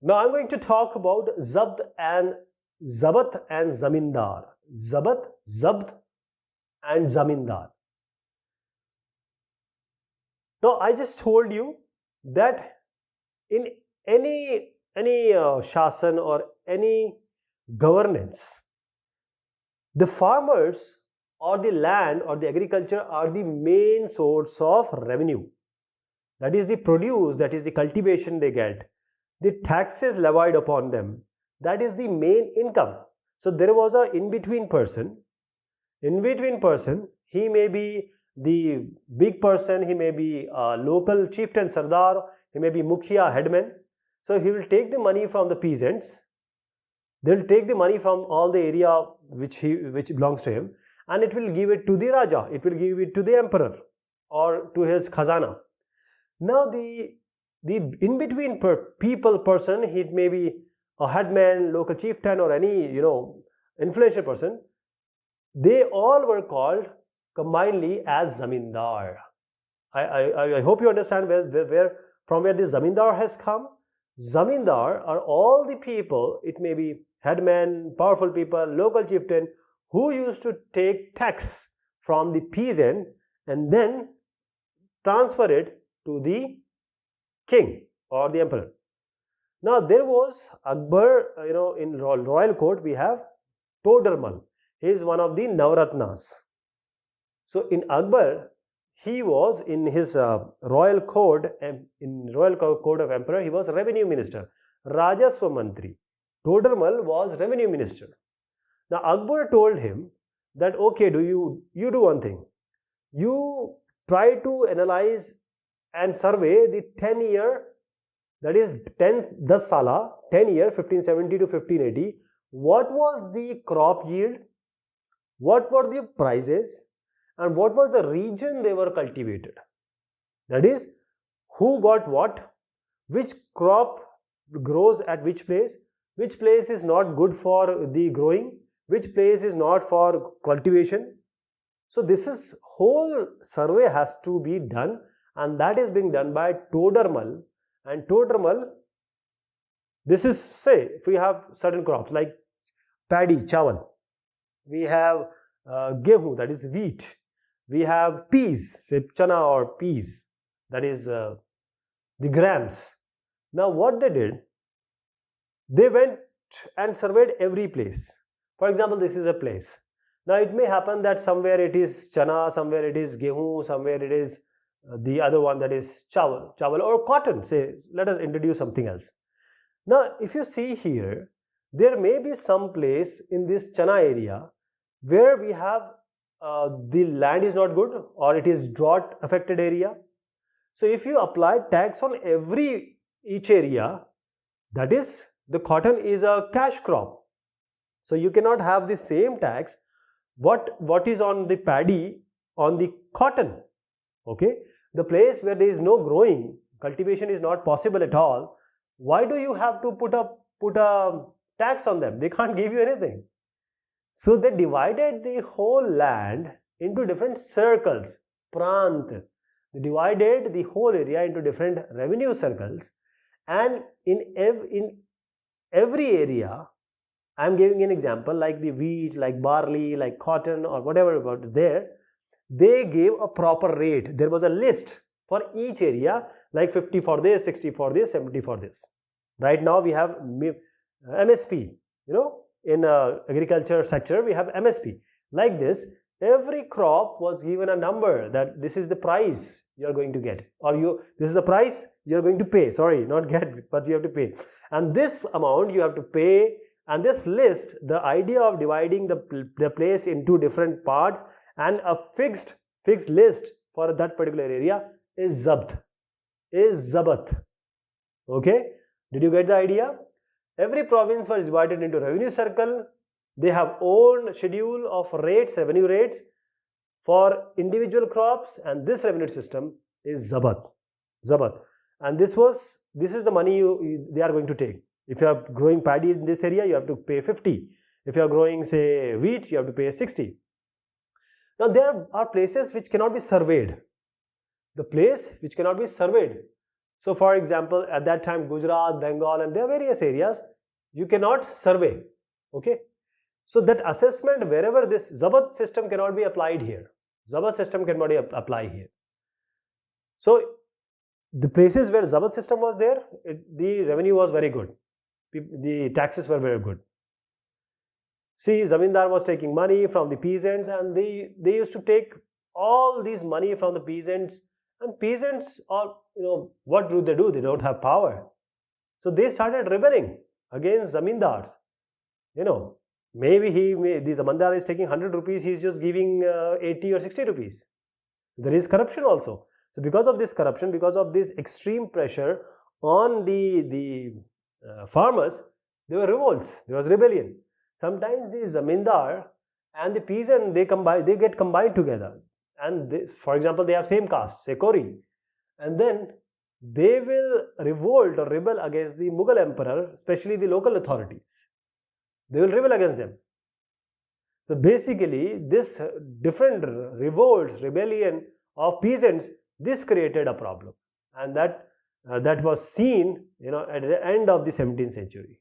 Now I'm going to talk about Zabat and Zamindar. Zabt and Zamindar. Now I just told you that in any shasan or any governance, the farmers or the land or the agriculture are the main source of revenue. That is the produce, that is the cultivation they get, the taxes levied upon them, that is the main income. So there was a in-between person. He may be the big person, he may be a local chieftain sardar, he may be mukhia headman. So he will take the money from the peasants, they'll take the money from all the area which belongs to him, and it will give it to the raja, it will give it to the emperor or to his khazana. Now the in-between person, it may be a headman, local chieftain, or any influential person. They all were called combinedly as zamindar. I hope you understand from where this zamindar has come. Zamindar are all the people, it may be headmen, powerful people, local chieftain, who used to take tax from the peasant and then transfer it to the king or the emperor. Now there was Akbar, in royal court we have Todarmal. He is one of the Navratnas. So in Akbar, he was in his royal code, in royal code of emperor, he was revenue minister, Rajaswa Mantri. Todarmal was revenue minister. Now Akbar told him that, okay, you do one thing. You try to analyze and survey the 10-year, that is 10 sala, 10 year 1570 to 1580. What was the crop yield? What were the prices? And what was the region they were cultivated? That is, who got what, which crop grows at which place is not good for the growing, which place is not for cultivation. So this is whole survey has to be done, and that is being done by Todarmal. And Todarmal, this is, say, if we have certain crops like paddy, chawal, we have gehu, that is wheat, we have peas, say chana or peas, that is the grams. Now what they did, they went and surveyed every place. For example, this is a place. Now it may happen that somewhere it is chana, somewhere it is gehu, somewhere it is the other one, that is chawal or cotton. Say, let us introduce something else. Now if you see here, there may be some place in this chana area where we have the land is not good or it is drought affected area. So if you apply tax on each area, that is, the cotton is a cash crop, so you cannot have the same tax what is on the paddy on the cotton. Okay, the place where there is no growing, cultivation is not possible at all, why do you have to put a tax on them? They can't give you anything. So they divided the whole land into different circles, prant. They divided the whole area into different revenue circles, and in every area, I am giving an example like the wheat, like barley, like cotton or whatever was there, they gave a proper rate. There was a list for each area, like 50 for this, 60 for this, 70 for this. Right now we have MSP, in agriculture sector we have MSP. Like this, every crop was given a number that this is the price you are going to get, or this is the price you are going to pay, sorry, not get, but you have to pay, and this amount you have to pay. And this list, the idea of dividing the place into different parts and a fixed list for that particular area is zabat. Okay, did you get the idea? Every province was divided into revenue circle. They have own schedule of rates, revenue rates for individual crops, and this revenue system is zabat. And this is the money they are going to take. If you are growing paddy in this area, you have to pay 50. If you are growing, say, wheat, you have to pay 60. Now there are places which cannot be surveyed. The place which cannot be surveyed. So for example, at that time Gujarat, Bengal, and there are various areas you cannot survey. Okay, so that assessment, wherever this Zabat system cannot be applied here, Zabat system cannot be apply here. So the places where Zabat system was there, the revenue was very good, the taxes were very good. See, Zamindar was taking money from the peasants, and they used to take all these money from the peasants, and peasants are, what do? They don't have power. So they started rebelling against Zamindars. Maybe the Zamindar is taking 100 rupees, he's just giving 80 or 60 rupees. There is corruption also. So because of this corruption, because of this extreme pressure on the farmers, there were revolts, there was rebellion. Sometimes the Zamindar and the peasant, they get combined together, and for example, they have same caste, say Kori, and then they will revolt or rebel against the Mughal Emperor, especially the local authorities. They will rebel against them. So basically, this different revolts, rebellion of peasants, this created a problem, and that was seen, at the end of the 17th century.